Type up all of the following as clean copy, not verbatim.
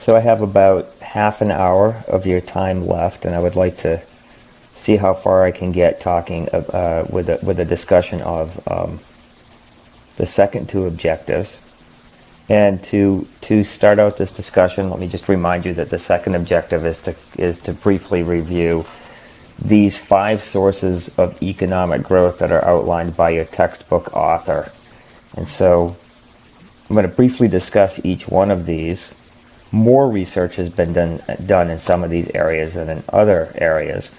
So I have about half an hour of your time left, and I would like to see how far I can get talking with a discussion of the second two objectives. And to start out this discussion, let me just remind you that the second objective is to briefly review these 5 sources of economic growth that are outlined by your textbook author. And so I'm going to briefly discuss each one of these. More research has been done in some of these areas than in other areas.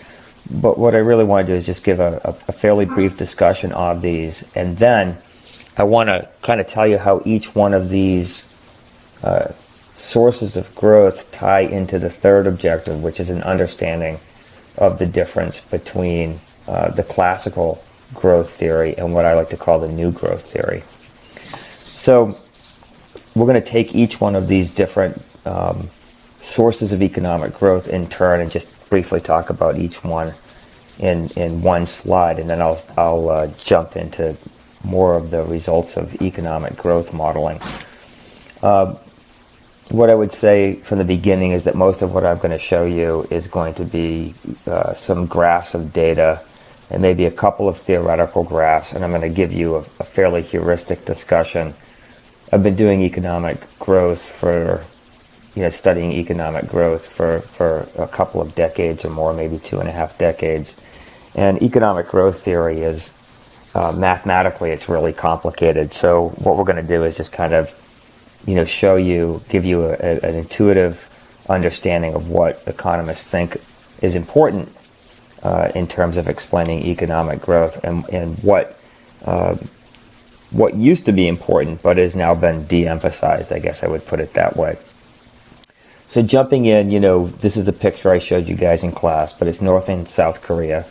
But what I really want to do is just give a fairly brief discussion of these, and then I want to kind of tell you how each one of these sources of growth tie into the third objective, which is an understanding of the difference between the classical growth theory and what I like to call the new growth theory. So we're going to take each one of these different sources of economic growth in turn and just briefly talk about each one in one slide, and then I'll jump into more of the results of economic growth modeling. What I would say from the beginning is that most of what I'm going to show you is going to be some graphs of data and maybe a couple of theoretical graphs, and I'm going to give you a fairly heuristic discussion. I've been doing economic growth studying economic growth for a couple of decades or more, maybe 2.5 decades. And economic growth theory is, mathematically, it's really complicated. So what we're going to do is just kind of, give you an intuitive understanding of what economists think is important in terms of explaining economic growth and what used to be important but has now been de-emphasized, I guess I would put it that way. So jumping in, this is a picture I showed you guys in class, but it's North and South Korea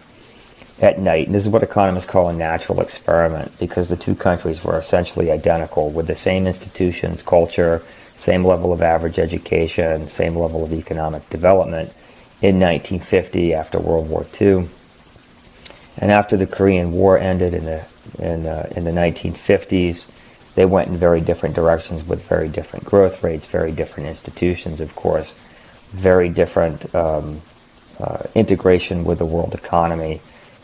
at night. And this is what economists call a natural experiment, because the two countries were essentially identical with the same institutions, culture, same level of average education, same level of economic development in 1950 after World War II. And after the Korean War ended in the 1950s, they went in very different directions with very different growth rates, very different institutions, of course, very different integration with the world economy,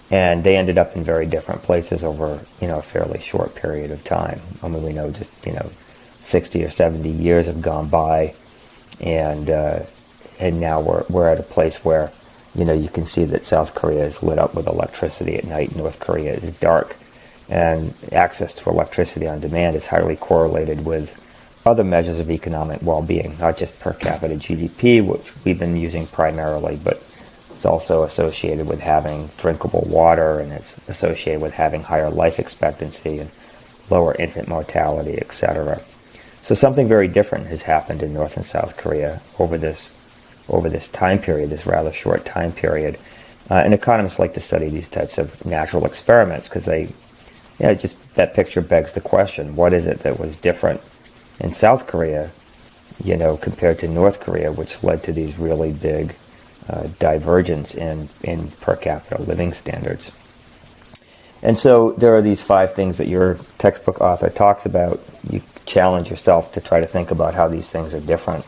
and they ended up in very different places over a fairly short period of time. I mean, we know just 60 or 70 years have gone by, and now we're at a place where you can see that South Korea is lit up with electricity at night, North Korea is dark. And access to electricity on demand is highly correlated with other measures of economic well-being, not just per capita GDP, which we've been using primarily, but it's also associated with having drinkable water, and it's associated with having higher life expectancy and lower infant mortality, etc. So something very different has happened in North and South Korea over this time period, this rather short time period. And economists like to study these types of natural experiments because just that picture begs the question: what is it that was different in South Korea, compared to North Korea, which led to these really big divergence in per capita living standards? And so there are these 5 things that your textbook author talks about. You challenge yourself to try to think about how these things are different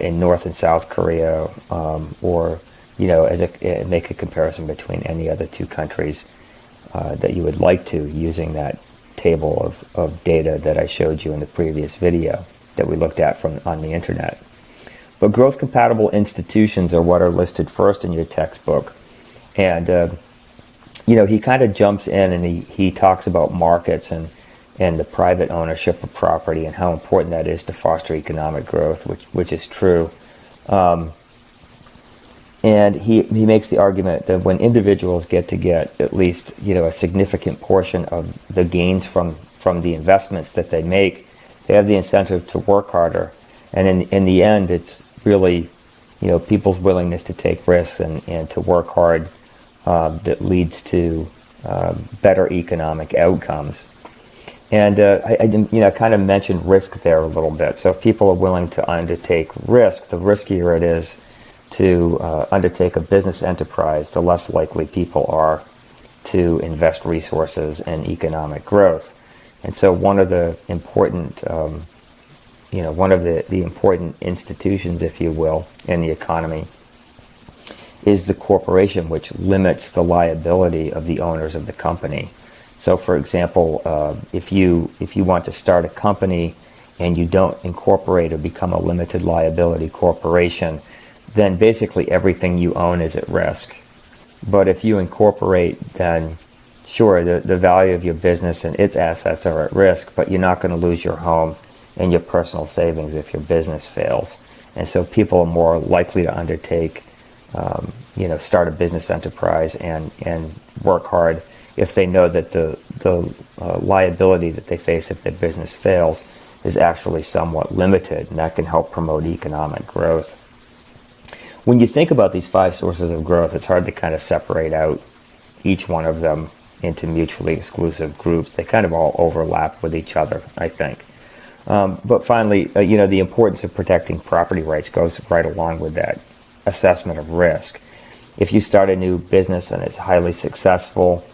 in North and South Korea, or make a comparison between any other 2 countries that you would like to, using that table of data that I showed you in the previous video that we looked at on the internet. But growth-compatible institutions are what are listed first in your textbook. And, he kind of jumps in and he talks about markets and the private ownership of property and how important that is to foster economic growth, which is true. And he makes the argument that when individuals get at least a significant portion of the gains from the investments that they make, they have the incentive to work harder. And in the end, it's really people's willingness to take risks and to work hard that leads to better economic outcomes. And I kind of mentioned risk there a little bit. So if people are willing to undertake risk, the riskier it is to undertake a business enterprise, the less likely people are to invest resources in economic growth. And so one of the important one of the important institutions, if you will, in the economy is the corporation, which limits the liability of the owners of the company. So, for example, if you want to start a company and you don't incorporate or become a limited liability corporation, then basically everything you own is at risk. But if you incorporate, then sure, the value of your business and its assets are at risk, but you're not going to lose your home and your personal savings if your business fails. And so people are more likely to undertake, start a business enterprise and work hard if they know that the liability that they face if their business fails is actually somewhat limited, and that can help promote economic growth. When you think about these 5 sources of growth, it's hard to kind of separate out each one of them into mutually exclusive groups. They kind of all overlap with each other, I think. But finally, the importance of protecting property rights goes right along with that assessment of risk. If you start a new business and it's highly successful,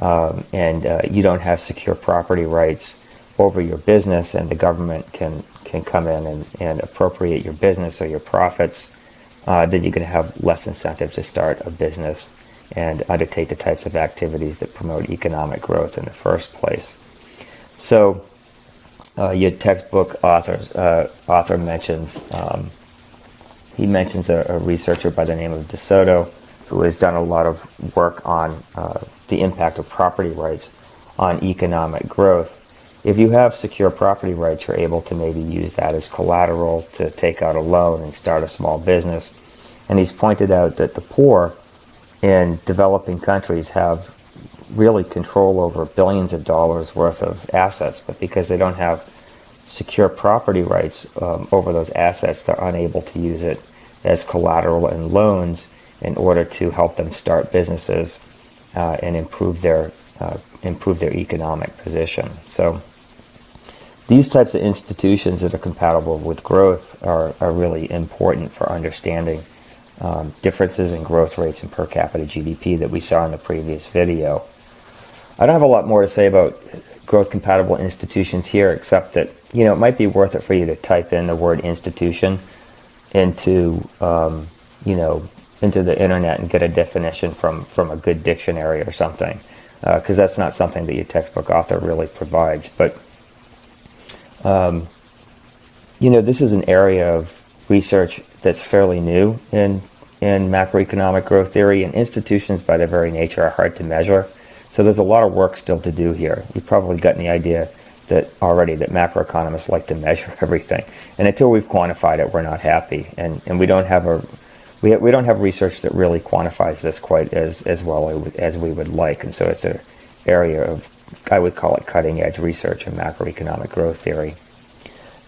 and you don't have secure property rights over your business, and the government can come in and appropriate your business or your profits, then you're going to have less incentive to start a business and undertake the types of activities that promote economic growth in the first place. So your textbook author mentions a researcher by the name of DeSoto, who has done a lot of work on the impact of property rights on economic growth. If you have secure property rights, you're able to maybe use that as collateral to take out a loan and start a small business. And he's pointed out that the poor in developing countries have really control over billions of dollars worth of assets, but because they don't have secure property rights over those assets, they're unable to use it as collateral and loans in order to help them start businesses and improve their economic position. So these types of institutions that are compatible with growth are really important for understanding differences in growth rates and per capita GDP that we saw in the previous video. I don't have a lot more to say about growth compatible institutions here, except that it might be worth it for you to type in the word institution into the internet and get a definition from a good dictionary or something, because that's not something that your textbook author really provides. But this is an area of research that's fairly new in macroeconomic growth theory, and institutions by their very nature are hard to measure. So there's a lot of work still to do here. You've probably gotten the idea that macroeconomists like to measure everything, and until we've quantified it, we're not happy. And we don't have we don't have research that really quantifies this quite as well as we would like. And so it's an area of, I would call it, cutting edge research in macroeconomic growth theory.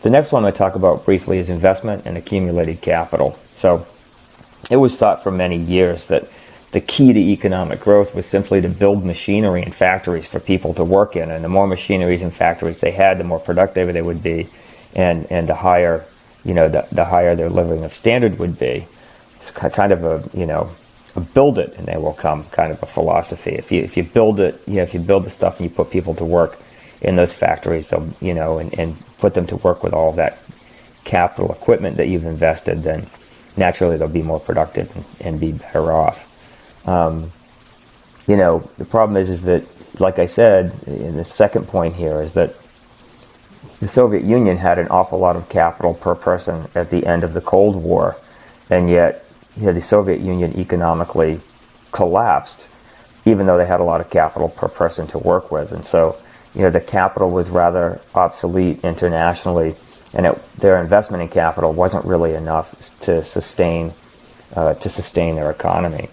The next one I talk about briefly is investment and accumulated capital. So it was thought for many years that the key to economic growth was simply to build machinery and factories for people to work in. And the more machineries and factories they had, the more productive they would be, and the higher, the higher their living of standard would be. It's kind of a build it and they will come kind of a philosophy. If you build it, if you build the stuff and you put people to work in those factories, they'll, and put them to work with all of that capital equipment that you've invested, then naturally they'll be more productive and be better off. The problem is that, like I said, in the second point here, is that the Soviet Union had an awful lot of capital per person at the end of the Cold War, and yet the Soviet Union economically collapsed, even though they had a lot of capital per person to work with. And so, the capital was rather obsolete internationally, and their investment in capital wasn't really enough to sustain their economy.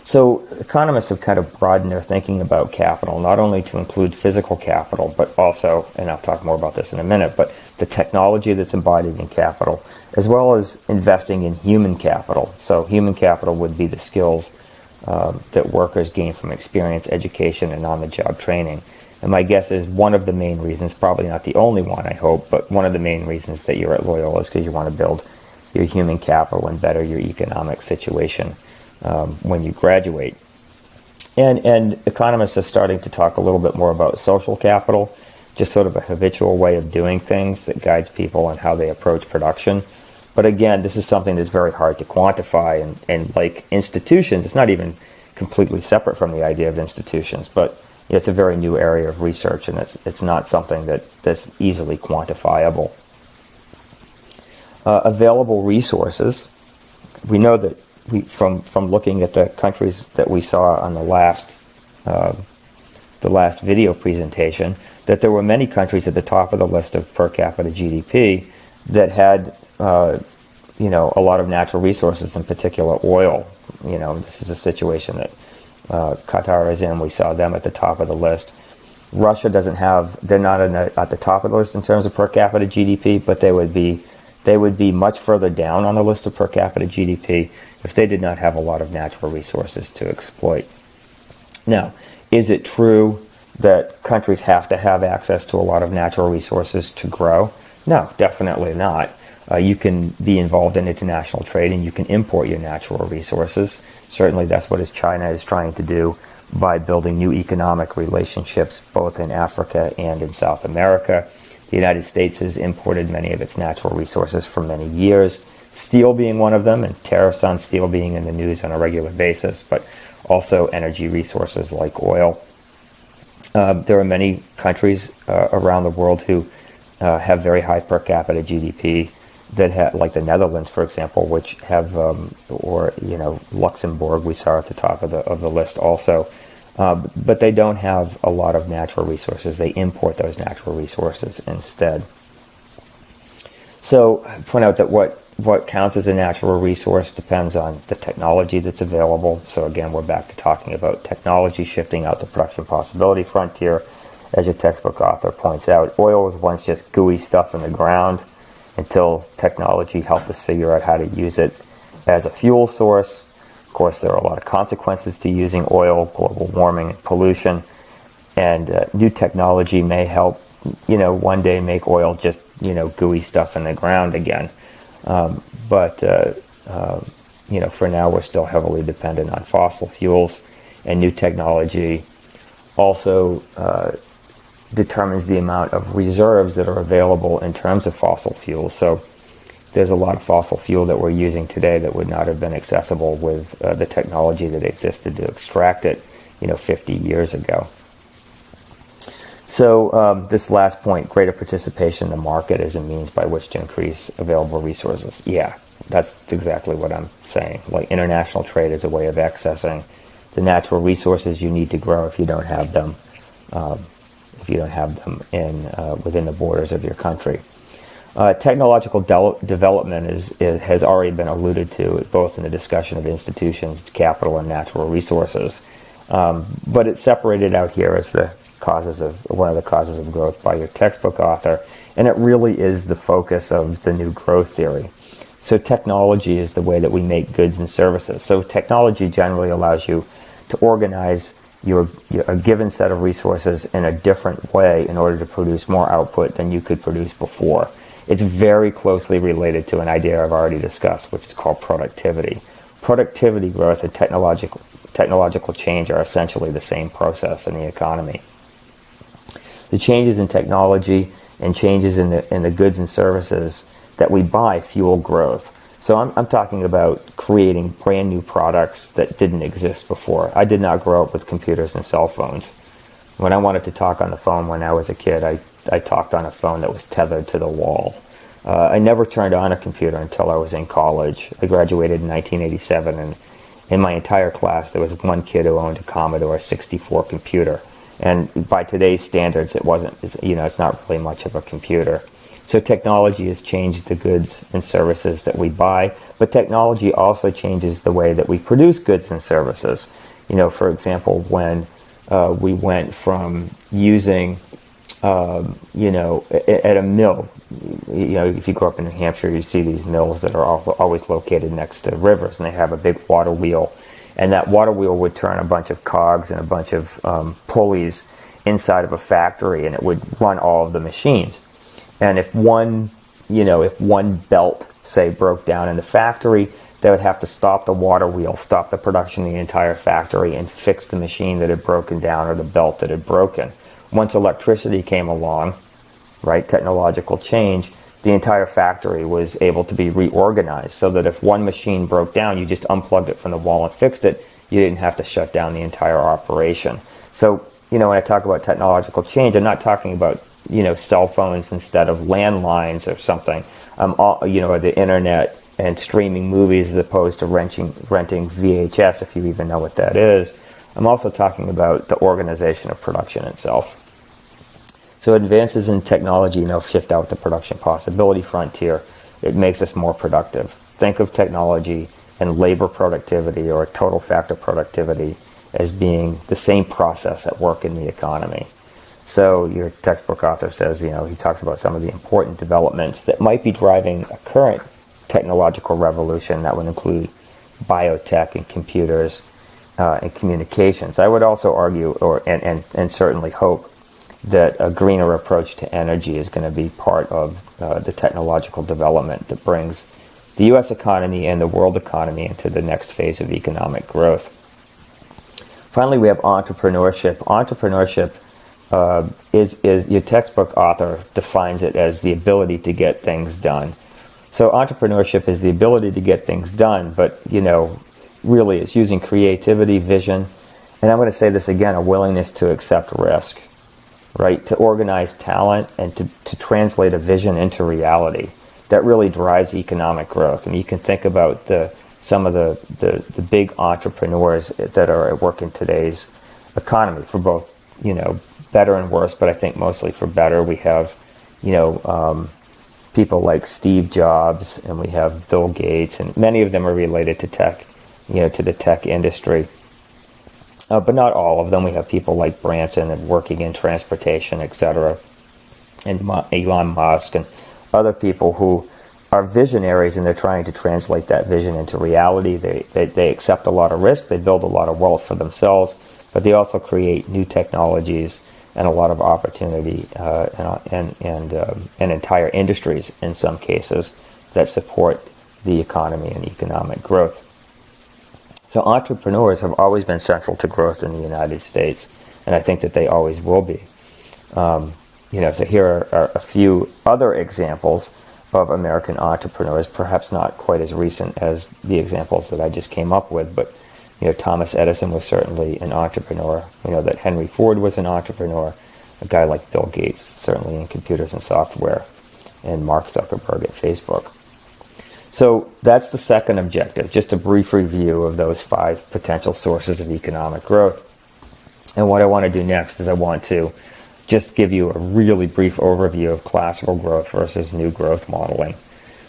So economists have kind of broadened their thinking about capital, not only to include physical capital, but also, and I'll talk more about this in a minute, but the technology that's embodied in capital, as well as investing in human capital. So human capital would be the skills that workers gain from experience, education, and on-the-job training. And my guess is one of the main reasons, probably not the only one, I hope, but one of the main reasons that you're at Loyola is because you want to build your human capital and better your economic situation when you graduate. And economists are starting to talk a little bit more about social capital, just sort of a habitual way of doing things that guides people on how they approach production. But again, this is something that's very hard to quantify, and like institutions, it's not even completely separate from the idea of institutions, but it's a very new area of research, and it's not something that's easily quantifiable. Available resources. We know that from looking at the countries that we saw on the last video presentation, that there were many countries at the top of the list of per capita GDP that had a lot of natural resources, in particular oil. This is a situation that Qatar is in. We saw them at the top of the list. Russia doesn't have, they're not at the top of the list in terms of per capita GDP, but they would be much further down on the list of per capita GDP if they did not have a lot of natural resources to exploit. Now, is it true that countries have to have access to a lot of natural resources to grow? No, definitely not. You can be involved in international trade and you can import your natural resources. Certainly that's what China is trying to do by building new economic relationships both in Africa and in South America. The United States has imported many of its natural resources for many years, steel being one of them, and tariffs on steel being in the news on a regular basis, but also energy resources like oil. There are many countries around the world who have very high per capita GDP that have, like the Netherlands, for example, which have, Luxembourg we saw at the top of the list also, but they don't have a lot of natural resources. They import those natural resources instead. So I point out that what counts as a natural resource depends on the technology that's available. So again, we're back to talking about technology shifting out the production possibility frontier. As your textbook author points out, oil was once just gooey stuff in the ground until technology helped us figure out how to use it as a fuel source. Of course, there are a lot of consequences to using oil, global warming and pollution, and new technology may help, one day make oil just, gooey stuff in the ground again. But for now, we're still heavily dependent on fossil fuels, and new technology also determines the amount of reserves that are available in terms of fossil fuels. So there's a lot of fossil fuel that we're using today that would not have been accessible with the technology that existed to extract it, 50 years ago. So this last point, greater participation in the market as a means by which to increase available resources. Yeah, that's exactly what I'm saying. Like international trade is a way of accessing the natural resources you need to grow if you don't have them. Within the borders of your country. Technological development has already been alluded to, both in the discussion of institutions, capital, and natural resources. But it's separated out here as one of the causes of growth by your textbook author, and it really is the focus of the new growth theory. So technology is the way that we make goods and services. So technology generally allows you to organize a given set of resources in a different way in order to produce more output than you could produce before. It's very closely related to an idea I've already discussed, which is called productivity. Productivity growth and technological change are essentially the same process in the economy. The changes in technology and changes in the goods and services that we buy fuel growth. So I'm talking about creating brand new products that didn't exist before. I did not grow up with computers and cell phones. When I wanted to talk on the phone when I was a kid, I talked on a phone that was tethered to the wall. I never turned on a computer until I was in college. I graduated in 1987, and in my entire class there was one kid who owned a Commodore 64 computer. And by today's standards, it's not really much of a computer. So technology has changed the goods and services that we buy, but technology also changes the way that we produce goods and services. For example, when we went from using, at a mill, if you grow up in New Hampshire, you see these mills that are always located next to rivers, and they have a big water wheel. And that water wheel would turn a bunch of cogs and a bunch of pulleys inside of a factory, and it would run all of the machines. And if one belt, say, broke down in the factory, they would have to stop the water wheel, stop the production of the entire factory, and fix the machine that had broken down or the belt that had broken. once electricity came along, right, technological change, the entire factory was able to be reorganized so that if one machine broke down, you just unplugged it from the wall and fixed it. You didn't have to shut down the entire operation. So, when I talk about technological change, I'm not talking about, cell phones instead of landlines or something, the internet and streaming movies as opposed to renting VHS, if you even know what that is. I'm also talking about the organization of production itself. So advances in technology shift out the production possibility frontier. It makes us more productive. Think of technology and labor productivity or total factor productivity as being the same process at work in the economy. So your textbook author says, he talks about some of the important developments that might be driving a current technological revolution that would include biotech and computers and communications. I would also argue and certainly hope that a greener approach to energy is going to be part of the technological development that brings the U.S. economy and the world economy into the next phase of economic growth. Finally, we have entrepreneurship. Entrepreneurship is your textbook author defines it as the ability to get things done. So entrepreneurship is the ability to get things done, but really it's using creativity, vision, and I'm going to say this again, a willingness to accept risk. Right, to organize talent and to translate a vision into reality. That really drives economic growth. And you can think about some of the big entrepreneurs that are at work in today's economy for both, better and worse, but I think mostly for better. We have, people like Steve Jobs, and we have Bill Gates, and many of them are related to tech, to the tech industry. But not all of them. We have people like Branson and working in transportation, etc., and Elon Musk and other people who are visionaries, and they're trying to translate that vision into reality. They accept a lot of risk. They build a lot of wealth for themselves, but they also create new technologies and a lot of opportunity and entire industries in some cases that support the economy and economic growth. So entrepreneurs have always been central to growth in the United States, and I think that they always will be. So here are a few other examples of American entrepreneurs, perhaps not quite as recent as the examples that I just came up with, but Thomas Edison was certainly an entrepreneur. We know that Henry Ford was an entrepreneur. A guy like Bill Gates, certainly in computers and software, and Mark Zuckerberg at Facebook. So that's the second objective, just a brief review of those 5 potential sources of economic growth. And what I want to do next is I want to just give you a really brief overview of classical growth versus new growth modeling.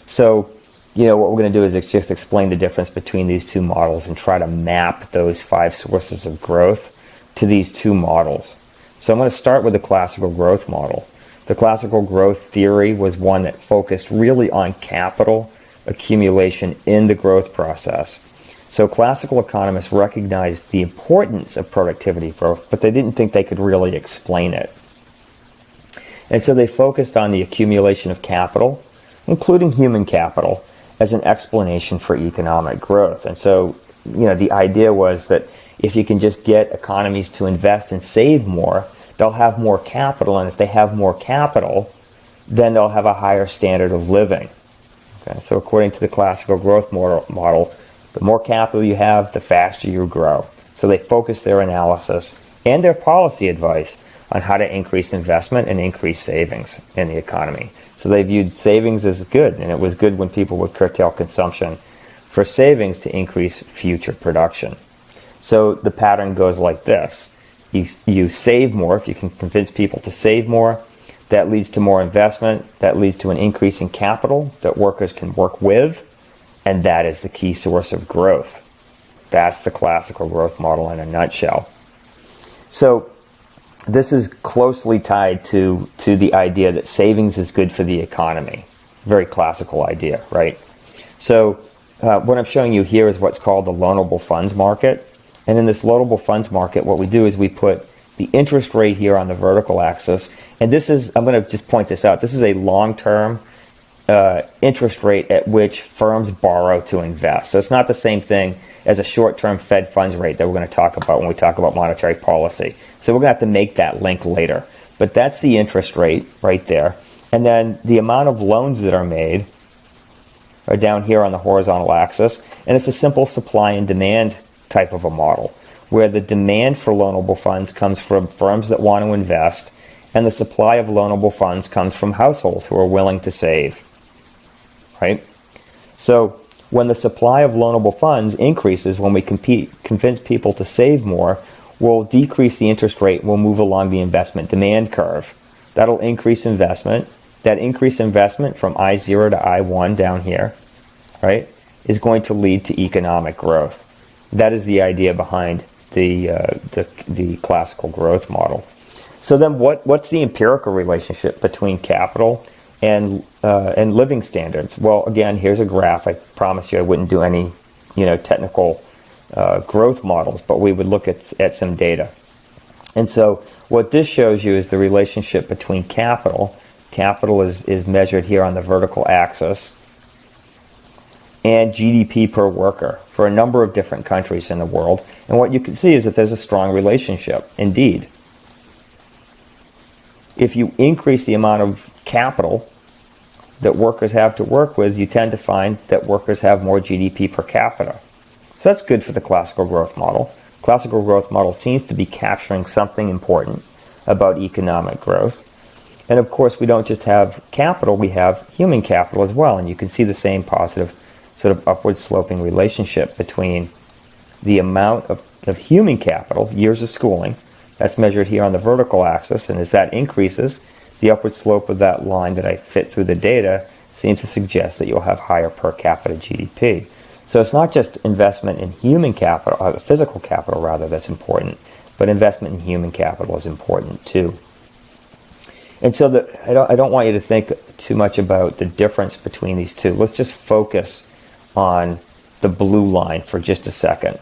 So, what we're going to do is just explain the difference between these two models and try to map those 5 sources of growth to these 2 models. So I'm going to start with the classical growth model. The classical growth theory was one that focused really on capital accumulation in the growth process. So classical economists recognized the importance of productivity growth, but they didn't think they could really explain it. And so they focused on the accumulation of capital, including human capital, as an explanation for economic growth. And so, the idea was that if you can just get economies to invest and save more, they'll have more capital, and if they have more capital, then they'll have a higher standard of living. Okay, so according to the classical growth model, the more capital you have, the faster you grow. So they focus their analysis and their policy advice on how to increase investment and increase savings in the economy. So they viewed savings as good, and it was good when people would curtail consumption for savings to increase future production. So the pattern goes like this. You save more. If you can convince people to save more, that leads to more investment. That leads to an increase in capital that workers can work with, and that is the key source of growth. That's the classical growth model in a nutshell. So this is closely tied to the idea that savings is good for the economy. Very classical idea, right? So what I'm showing you here is what's called the loanable funds market. And in this loanable funds market, what we do is we put the interest rate here on the vertical axis. And this is, I'm going to just point this out, this is a long-term interest rate at which firms borrow to invest. So it's not the same thing as a short-term Fed funds rate that we're going to talk about when we talk about monetary policy. So we're going to have to make that link later. But that's the interest rate right there. And then the amount of loans that are made are down here on the horizontal axis. And it's a simple supply and demand type of a model, where the demand for loanable funds comes from firms that want to invest, and the supply of loanable funds comes from households who are willing to save, right? So when the supply of loanable funds increases, when we convince people to save more, we'll decrease the interest rate, we'll move along the investment demand curve. That'll increase investment. That increased investment from I0 to I1 down here, right, is going to lead to economic growth. That is the idea behind the classical growth model. So then what's the empirical relationship between capital and living standards? Well, again, here's a graph. I promised you I wouldn't do any technical growth models, but we would look at some data. And so what this shows you is the relationship between capital. Capital is measured here on the vertical axis, and GDP per worker for a number of different countries in the world. And what you can see is that there's a strong relationship, indeed. If you increase the amount of capital that workers have to work with, you tend to find that workers have more GDP per capita. So that's good for the classical growth model. Classical growth model seems to be capturing something important about economic growth. And of course, we don't just have capital, we have human capital as well. And you can see the same positive sort of upward sloping relationship between the amount of human capital, years of schooling, that's measured here on the vertical axis. And as that increases, the upward slope of that line that I fit through the data seems to suggest that you'll have higher per capita GDP. So it's not just investment in human capital, physical capital rather, that's important, but investment in human capital is important too. And so I don't want you to think too much about the difference between these two. Let's just focus on the blue line for just a second,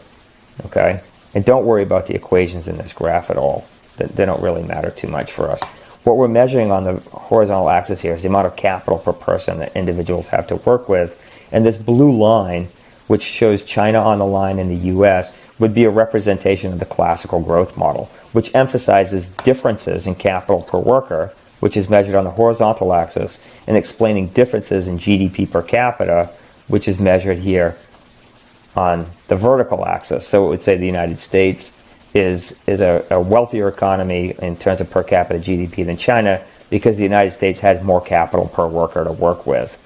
okay? And don't worry about the equations in this graph at all. They don't really matter too much for us. What we're measuring on the horizontal axis here is the amount of capital per person that individuals have to work with. And this blue line, which shows China on the line in the US, would be a representation of the classical growth model, which emphasizes differences in capital per worker, which is measured on the horizontal axis, and explaining differences in GDP per capita, which is measured here on the vertical axis. So it would say the United States is a wealthier economy in terms of per capita GDP than China, because the United States has more capital per worker to work with.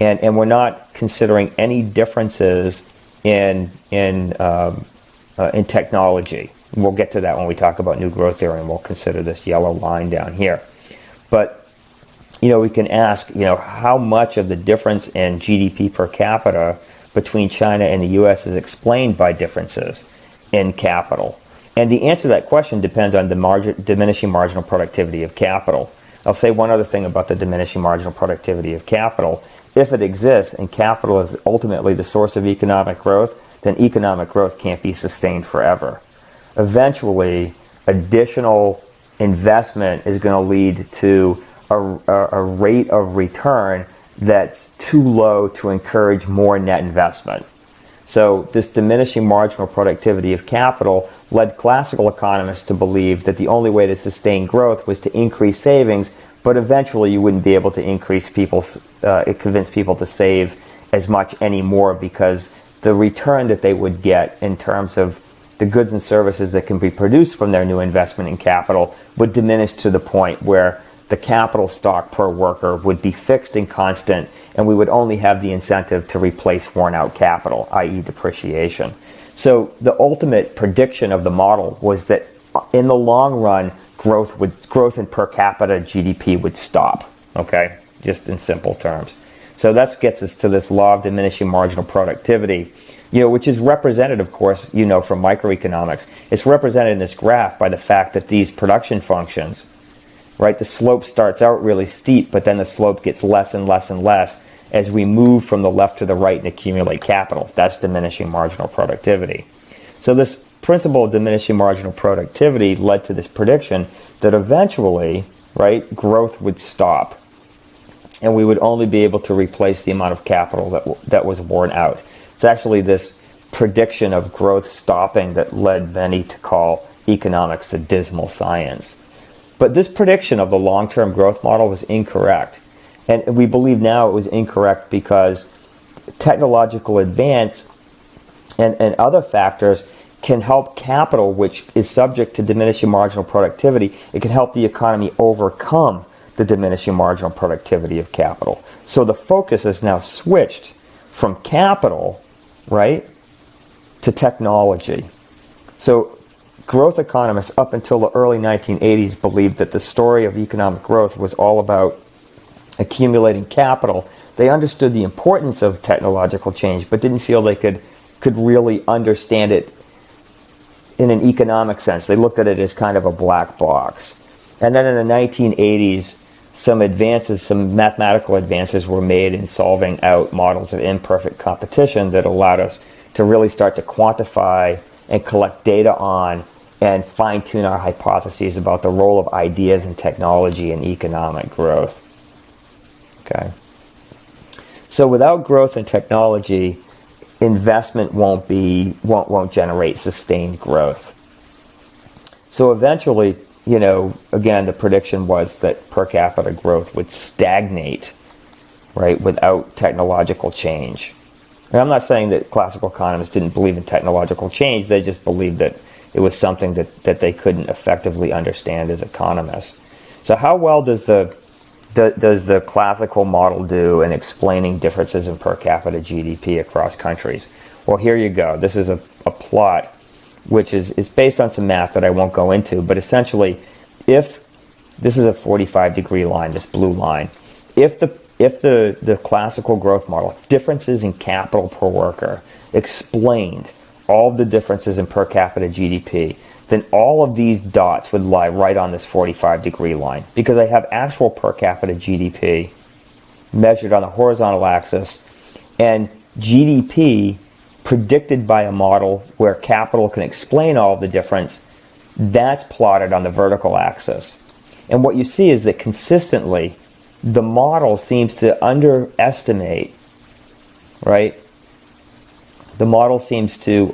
And we're not considering any differences in technology. We'll get to that when we talk about new growth theory, and we'll consider this yellow line down here. But we can ask, how much of the difference in GDP per capita between China and the U.S. is explained by differences in capital? And the answer to that question depends on the diminishing marginal productivity of capital. I'll say one other thing about the diminishing marginal productivity of capital. If it exists and capital is ultimately the source of economic growth, then economic growth can't be sustained forever. Eventually, additional investment is going to lead to a rate of return that's too low to encourage more net investment. So this diminishing marginal productivity of capital led classical economists to believe that the only way to sustain growth was to increase savings, but eventually you wouldn't be able to convince people to save as much anymore, because the return that they would get in terms of the goods and services that can be produced from their new investment in capital would diminish to the point where the capital stock per worker would be fixed and constant, and we would only have the incentive to replace worn out capital, i.e. depreciation. So the ultimate prediction of the model was that in the long run, growth in per capita GDP would stop, okay? Just in simple terms. So that gets us to this law of diminishing marginal productivity, which is represented, of course, from microeconomics. It's represented in this graph by the fact that these production functions, right, the slope starts out really steep, but then the slope gets less and less and less as we move from the left to the right and accumulate capital. That's diminishing marginal productivity. So this principle of diminishing marginal productivity led to this prediction that eventually, right, growth would stop, and we would only be able to replace the amount of capital that was worn out. It's actually this prediction of growth stopping that led many to call economics, the dismal science. But this prediction of the long-term growth model was incorrect. And we believe now it was incorrect because technological advance and other factors can help capital, which is subject to diminishing marginal productivity. It can help the economy overcome the diminishing marginal productivity of capital. So the focus is now switched from capital, right, to technology. So growth economists up until the early 1980s believed that the story of economic growth was all about accumulating capital. They understood the importance of technological change, but didn't feel they could really understand it in an economic sense. They looked at it as kind of a black box. And then in the 1980s, some mathematical advances were made in solving out models of imperfect competition that allowed us to really start to quantify and collect data on and fine-tune our hypotheses about the role of ideas and technology in economic growth. Okay. So without growth in technology, investment won't generate sustained growth. So eventually, again, the prediction was that per capita growth would stagnate, right, without technological change. And I'm not saying that classical economists didn't believe in technological change. They just believed that it was something that they couldn't effectively understand as economists. So how well does the classical model do in explaining differences in per capita GDP across countries? Well, here you go. This is a plot which is based on some math that I won't go into, but essentially, if this is a 45-degree line, this blue line, if the classical growth model, differences in capital per worker, explained all of the differences in per capita GDP, then all of these dots would lie right on this 45-degree line, because I have actual per capita GDP measured on the horizontal axis and GDP predicted by a model where capital can explain all of the difference. That's plotted on the vertical axis. And what you see is that consistently the model seems to underestimate, right? The model seems to,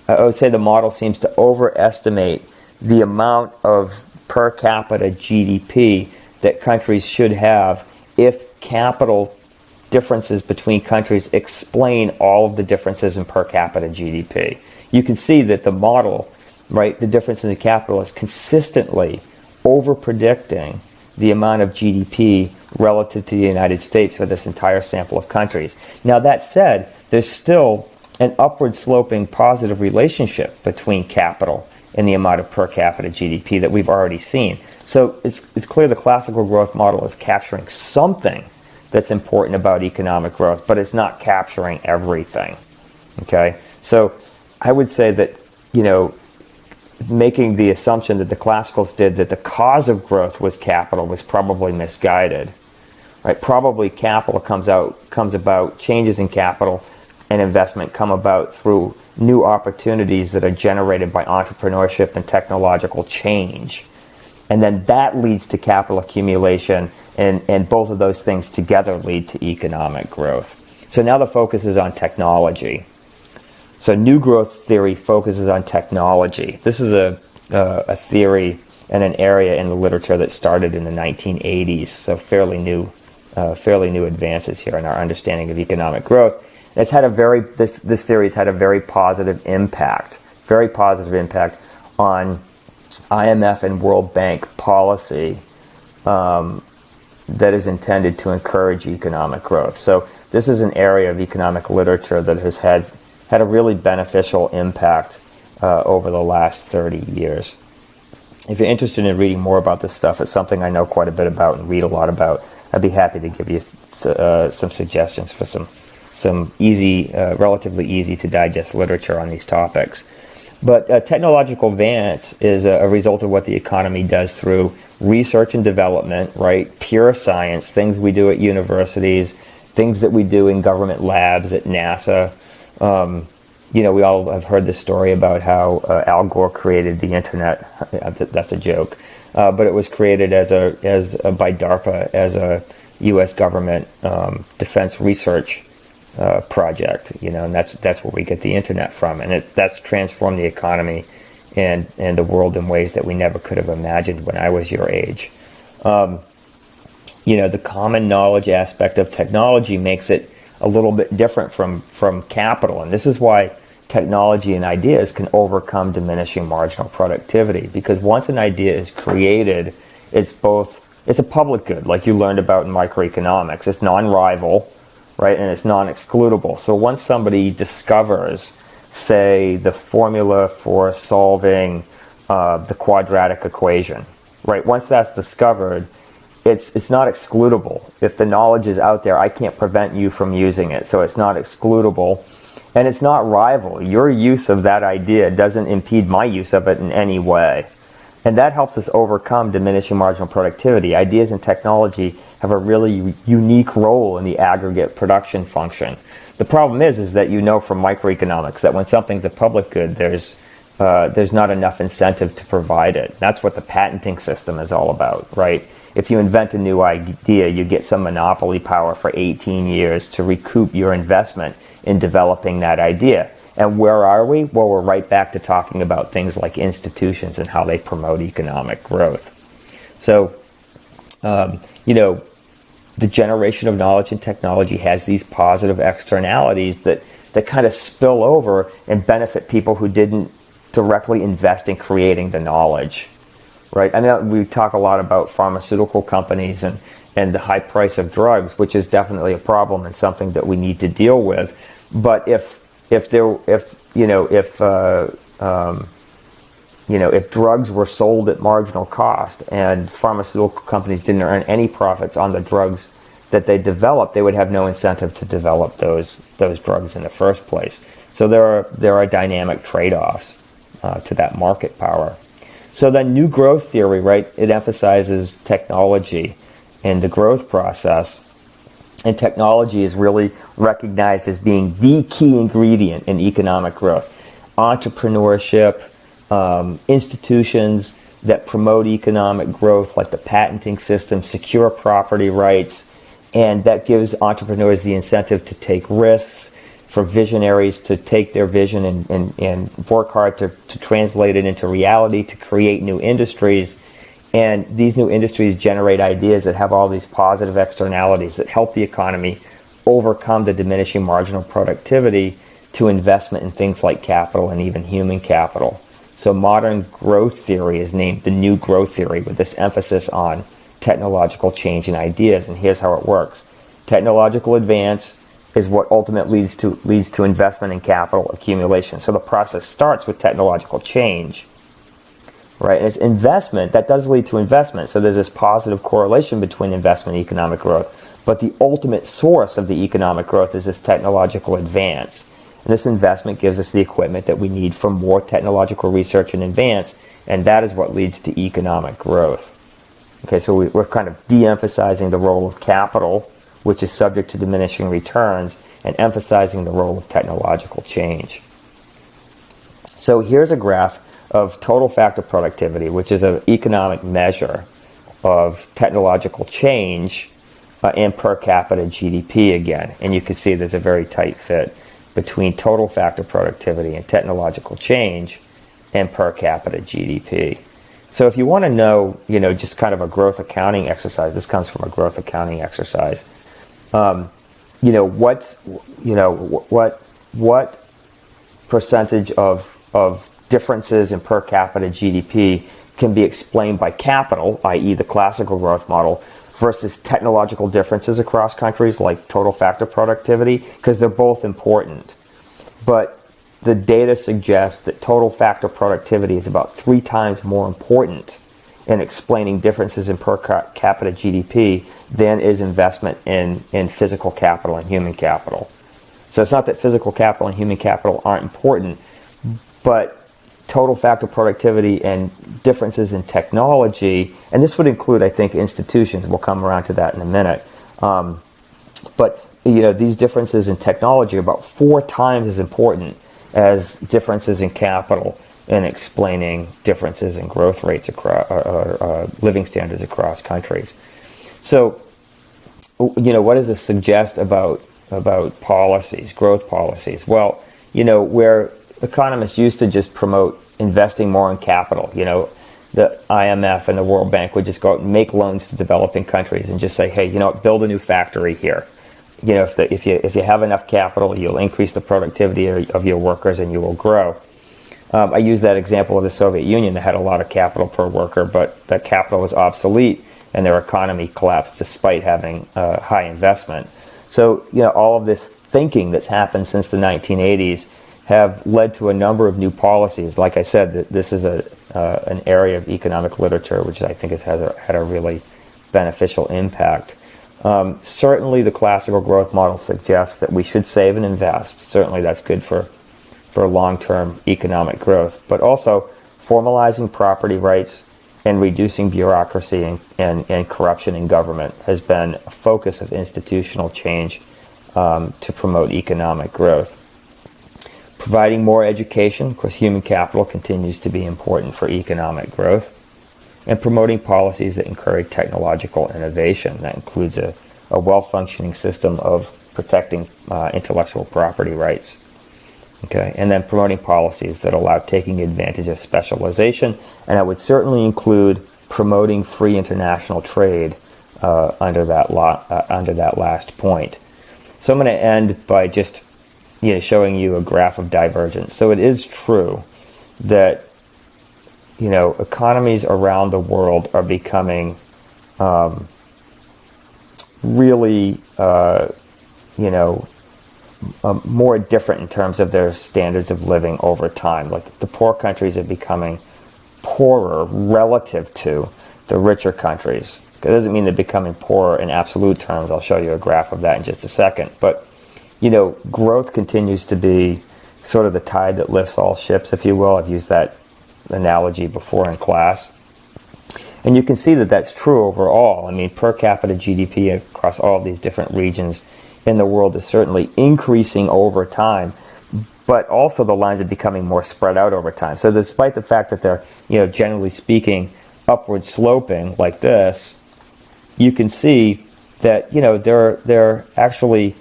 I would say the model seems to overestimate the amount of per capita GDP that countries should have if capital differences between countries explain all of the differences in per capita GDP. You can see that the model, right, the differences in capital is consistently over-predicting the amount of GDP relative to the United States for this entire sample of countries. Now that said, there's still an upward sloping positive relationship between capital and the amount of per capita GDP that we've already seen. So it's clear the classical growth model is capturing something that's important about economic growth, but it's not capturing everything. Okay? So I would say that, making the assumption that the classicals did that the cause of growth was capital was probably misguided. Right? Probably capital comes about, changes in capital and investment come about through new opportunities that are generated by entrepreneurship and technological change. And then that leads to capital accumulation, and both of those things together lead to economic growth. So now the focus is on technology. So new growth theory focuses on technology. This is a theory and an area in the literature that started in the 1980s, so fairly new advances here in our understanding of economic growth. It's had this theory has had a very positive impact on IMF and World Bank policy that is intended to encourage economic growth. So this is an area of economic literature that has had a really beneficial impact over the last 30 years. If you're interested in reading more about this stuff, it's something I know quite a bit about and read a lot about. I'd be happy to give you some suggestions for some easy, relatively easy to digest literature on these topics. But technological advance is a result of what the economy does through research and development, right? Pure science, things we do at universities, things that we do in government labs at NASA. We all have heard the story about how Al Gore created the internet. That's a joke, but it was created by DARPA as a U.S. government defense research project, and that's where we get the internet from, and that's transformed the economy and the world in ways that we never could have imagined when I was your age. The common knowledge aspect of technology makes it a little bit different from capital. And this is why technology and ideas can overcome diminishing marginal productivity. Because once an idea is created, it's a public good, like you learned about in microeconomics. It's non-rival, right? And it's non-excludable. So once somebody discovers, say, the formula for solving the quadratic equation, right? Once that's discovered, it's not excludable. If the knowledge is out there, I can't prevent you from using it. So it's not excludable. And it's not rival. Your use of that idea doesn't impede my use of it in any way. And that helps us overcome diminishing marginal productivity. Ideas and technology have a really unique role in the aggregate production function. The problem is that from microeconomics that when something's a public good, there's not enough incentive to provide it. That's what the patenting system is all about, right? If you invent a new idea, you get some monopoly power for 18 years to recoup your investment in developing that idea. And where are we? Well, we're right back to talking about things like institutions and how they promote economic growth. So, the generation of knowledge and technology has these positive externalities that kind of spill over and benefit people who didn't directly invest in creating the knowledge. Right. I mean, we talk a lot about pharmaceutical companies and the high price of drugs, which is definitely a problem and something that we need to deal with. But if drugs were sold at marginal cost and pharmaceutical companies didn't earn any profits on the drugs that they developed, they would have no incentive to develop those drugs in the first place. So there are dynamic trade-offs to that market power. So then new growth theory, right, it emphasizes technology and the growth process. And technology is really recognized as being the key ingredient in economic growth. Entrepreneurship, institutions that promote economic growth, like the patenting system, secure property rights, and that gives entrepreneurs the incentive to take risks, for visionaries to take their vision and work hard to translate it into reality, to create new industries. And these new industries generate ideas that have all these positive externalities that help the economy overcome the diminishing marginal productivity to investment in things like capital and even human capital. So modern growth theory is named the new growth theory, with this emphasis on technological change and ideas. And here's how it works. Technological advance is what ultimately leads to investment in capital accumulation. So the process starts with technological change, right? And it's investment that does lead to investment. So there's this positive correlation between investment and economic growth. But the ultimate source of the economic growth is this technological advance. And this investment gives us the equipment that we need for more technological research and advance, and that is what leads to economic growth. Okay, so we're kind of de-emphasizing the role of capital, which is subject to diminishing returns, and emphasizing the role of technological change. So here's a graph of total factor productivity, which is an economic measure of technological change and per capita GDP again. And you can see there's a very tight fit between total factor productivity and technological change and per capita GDP. So if you want to know, just kind of a growth accounting exercise, this comes from a growth accounting exercise. What percentage of differences in per capita GDP can be explained by capital, i.e. the classical growth model, versus technological differences across countries like total factor productivity, because they're both important. But the data suggests that total factor productivity is about 3 times more important in explaining differences in per capita GDP than is investment in physical capital and human capital. So it's not that physical capital and human capital aren't important, but total factor productivity and differences in technology, and this would include, I think, institutions. We'll come around to that in a minute. But these differences in technology are about 4 times as important as differences in capital in explaining differences in growth rates across living standards across countries. So, what does this suggest about policies, growth policies? Well, where economists used to just promote investing more in capital. The IMF and the World Bank would just go out and make loans to developing countries and just say, hey, build a new factory here. If you have enough capital, you'll increase the productivity of your workers and you will grow. I use that example of the Soviet Union that had a lot of capital per worker, but that capital was obsolete and their economy collapsed despite having high investment. So, all of this thinking that's happened since the 1980s have led to a number of new policies. Like I said, this is an area of economic literature which I think has had a really beneficial impact. Certainly the classical growth model suggests that we should save and invest. Certainly that's good for long-term economic growth, but also formalizing property rights and reducing bureaucracy and corruption in government has been a focus of institutional change to promote economic growth. Providing more education, of course, human capital continues to be important for economic growth, and promoting policies that encourage technological innovation. That includes a well-functioning system of protecting intellectual property rights. Okay, and then promoting policies that allow taking advantage of specialization, and I would certainly include promoting free international trade under that last point. So I'm going to end by just showing you a graph of divergence. So it is true that economies around the world are becoming really more different in terms of their standards of living over time. Like the poor countries are becoming poorer relative to the richer countries. It doesn't mean they're becoming poorer in absolute terms. I'll show you a graph of that in just a second. But, growth continues to be sort of the tide that lifts all ships, if you will. I've used that analogy before in class. And you can see that that's true overall. I mean, per capita GDP across all of these different regions in the world is certainly increasing over time, but also the lines are becoming more spread out over time. So despite the fact that they're, generally speaking, upward sloping like this, you can see that, they're actually,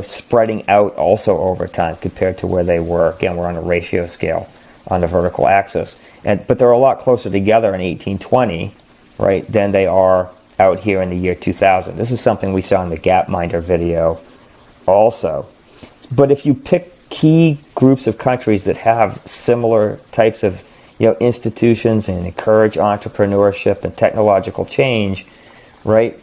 spreading out also over time compared to where they were. Again, we're on a ratio scale on the vertical axis. But they're a lot closer together in 1820, right, than they are out here in the year 2000. This is something we saw in the Gapminder video also. But if you pick key groups of countries that have similar types of institutions and encourage entrepreneurship and technological change, right,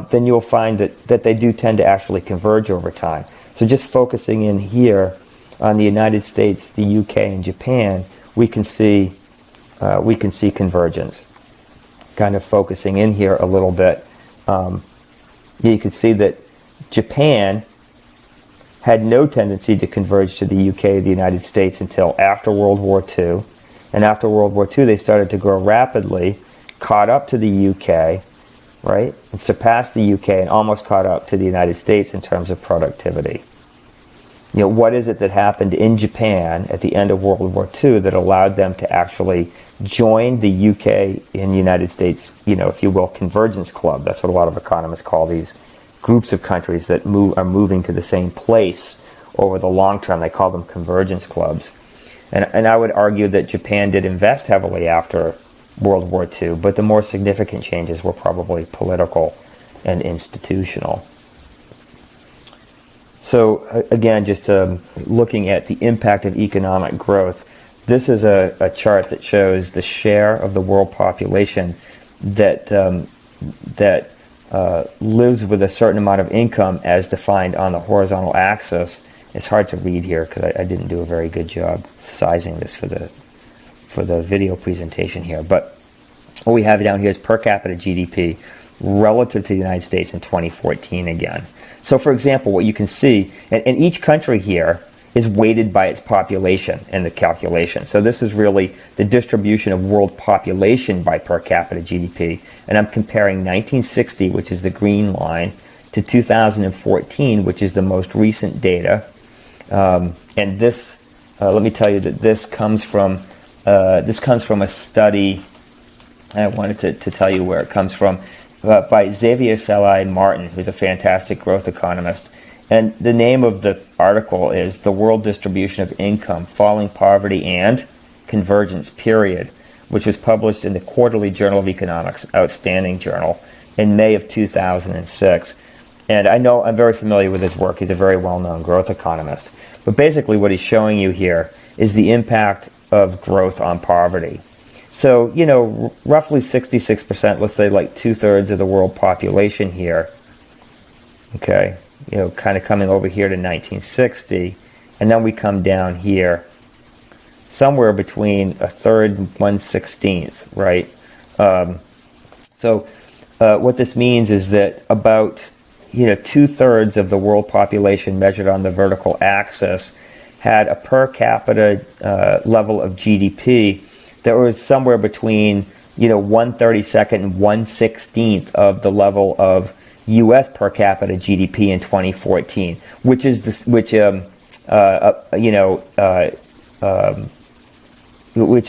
then you'll find that they do tend to actually converge over time. So just focusing in here on the United States, the UK, and Japan, we can see convergence. Kind of focusing in here a little bit, you can see that Japan had no tendency to converge to the UK or the United States until after World War II. And after World War II, they started to grow rapidly, caught up to the UK, right, and surpassed the UK and almost caught up to the United States in terms of productivity. What is it that happened in Japan at the end of World War II that allowed them to actually join the UK and United States, if you will, convergence club? That's what a lot of economists call these groups of countries that are moving to the same place over the long term. They call them convergence clubs. And I would argue that Japan did invest heavily after World War II, but the more significant changes were probably political and institutional. So again, just looking at the impact of economic growth, this is a chart that shows the share of the world population that lives with a certain amount of income as defined on the horizontal axis. It's hard to read here because I didn't do a very good job sizing this for the video presentation here. But what we have down here is per capita GDP relative to the United States in 2014 again. So for example, what you can see, and each country here is weighted by its population in the calculation. So this is really the distribution of world population by per capita GDP. And I'm comparing 1960, which is the green line, to 2014, which is the most recent data. And this, let me tell you that this comes from a study. I wanted to tell you where it comes from, by Xavier Salai-Martin, who's a fantastic growth economist. And the name of the article is The World Distribution of Income, Falling Poverty, and convergence period, which was published in the Quarterly Journal of Economics, outstanding journal, in May of 2006. And I know I'm very familiar with his work. He's a very well-known growth economist. But basically what he's showing you here is the impact of growth on poverty. So, roughly 66%, let's say like 2/3 of the world population here, okay, kind of coming over here to 1960, and then we come down here somewhere between 1/3 and 1/16, right? What this means is that about 2/3 of the world population measured on the vertical axis had a per capita level of GDP that was somewhere between 1/32 and 1/16 of the level of U.S. per capita GDP in 2014, which is which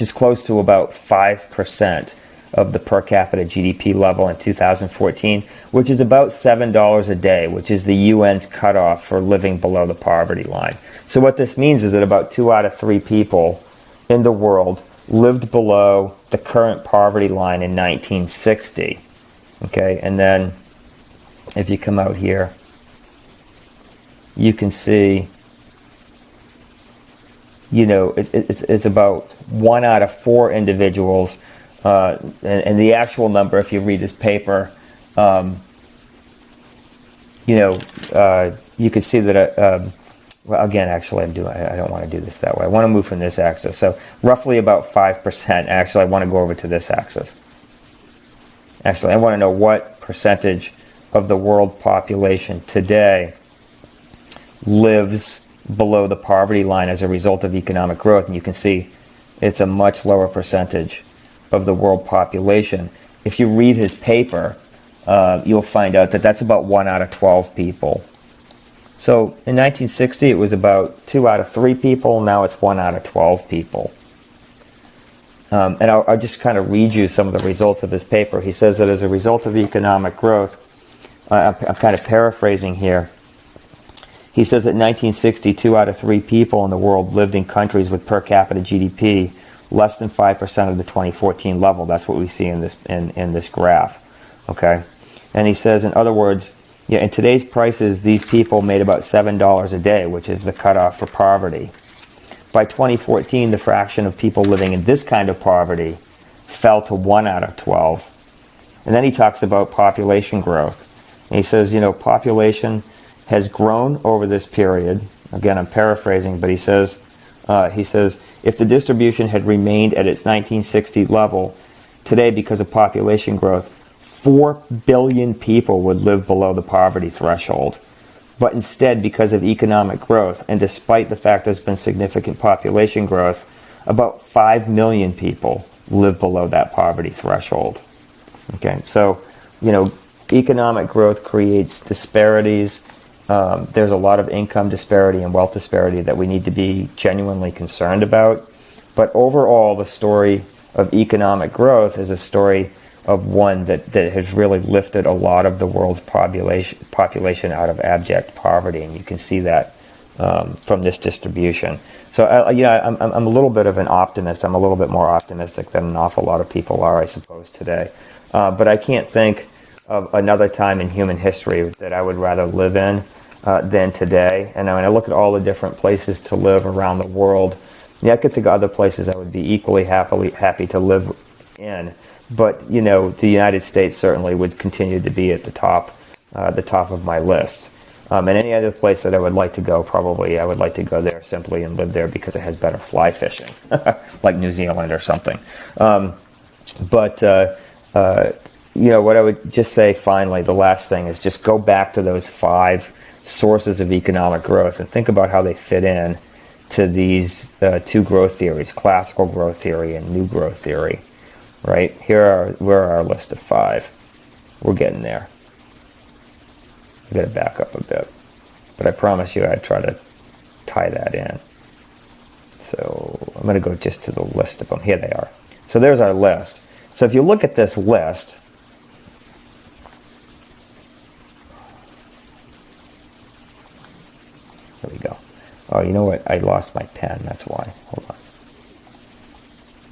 is close to about 5% of the per capita GDP level in 2014, which is about $7 a day, which is the UN's cutoff for living below the poverty line. So what this means is that about 2 out of 3 people in the world lived below the current poverty line in 1960. Okay, and then if you come out here, you can see, it's about 1 out of 4 individuals. And the actual number, if you read this paper, you can see that, well, again, actually, I don't want to do this that way. I want to move from this axis. So roughly about 5%. Actually, I want to go over to this axis. Actually, I want to know what percentage of the world population today lives below the poverty line as a result of economic growth. And you can see it's a much lower percentage of the world population. If you read his paper, you'll find out that that's about 1 out of 12 people. So in 1960, it was about 2 out of 3 people. Now it's 1 out of 12 people. And I'll just kind of read you some of the results of his paper. He says that as a result of economic growth, I'm kind of paraphrasing here. He says that in 1960, 2 out of 3 people in the world lived in countries with per capita GDP less than 5% of the 2014 level. That's what we see in this graph. Okay, and he says, in other words, in today's prices, these people made about $7 a day, which is the cutoff for poverty. By 2014, the fraction of people living in this kind of poverty fell to 1 out of 12. And then he talks about population growth. And he says, population has grown over this period. Again, I'm paraphrasing, but he says, if the distribution had remained at its 1960 level, today, because of population growth, 4 billion people would live below the poverty threshold. But instead, because of economic growth, and despite the fact there's been significant population growth, about 5 million people live below that poverty threshold. Okay, so, economic growth creates disparities. There's a lot of income disparity and wealth disparity that we need to be genuinely concerned about. But overall, the story of economic growth is a story of one that has really lifted a lot of the world's population out of abject poverty, and you can see that from this distribution. So, I'm a little bit of an optimist. I'm a little bit more optimistic than an awful lot of people are, I suppose, today. But I can't think of another time in human history that I would rather live in than today. And when I look at all the different places to live around the world, I could think of other places I would be equally happy to live in. But, the United States certainly would continue to be at the top of my list. And any other place that I would like to go, probably I would like to go there simply and live there because it has better fly fishing, like New Zealand or something. What I would just say finally, the last thing is just go back to those 5 sources of economic growth and think about how they fit in to these 2 growth theories, classical growth theory and new growth theory. Right? Here are our list of 5. We're getting there. I've got to back up a bit. But I promise you I'd try to tie that in. So I'm going to go just to the list of them. Here they are. So there's our list. So if you look at this list, there we go. Oh, you know what? I lost my pen. That's why. Hold on.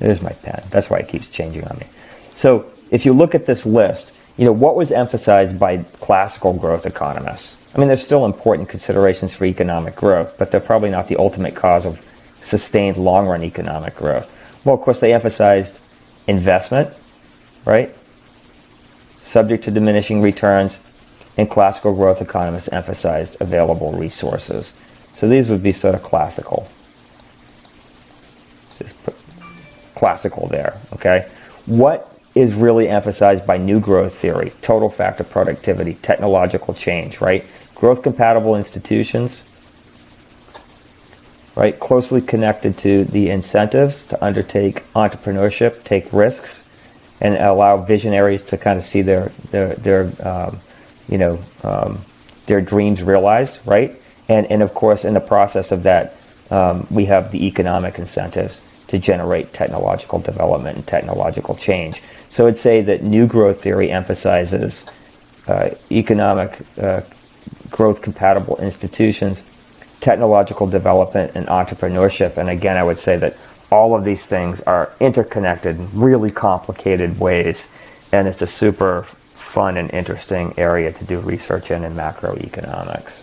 There's my pen. That's why it keeps changing on me. So if you look at this list, what was emphasized by classical growth economists? I mean, there's still important considerations for economic growth, but they're probably not the ultimate cause of sustained long-run economic growth. Well, of course, they emphasized investment, right? Subject to diminishing returns, and classical growth economists emphasized available resources. So these would be sort of classical. Just put classical there, okay? What is really emphasized by new growth theory? Total factor productivity, technological change, right? Growth compatible institutions, right? Closely connected to the incentives to undertake entrepreneurship, take risks, and allow visionaries to kind of see their dreams realized, right? And of course, in the process of that, we have the economic incentives to generate technological development and technological change. So I'd say that new growth theory emphasizes economic growth compatible institutions, technological development, and entrepreneurship. And again, I would say that all of these things are interconnected in really complicated ways, and it's a super fun and interesting area to do research in macroeconomics.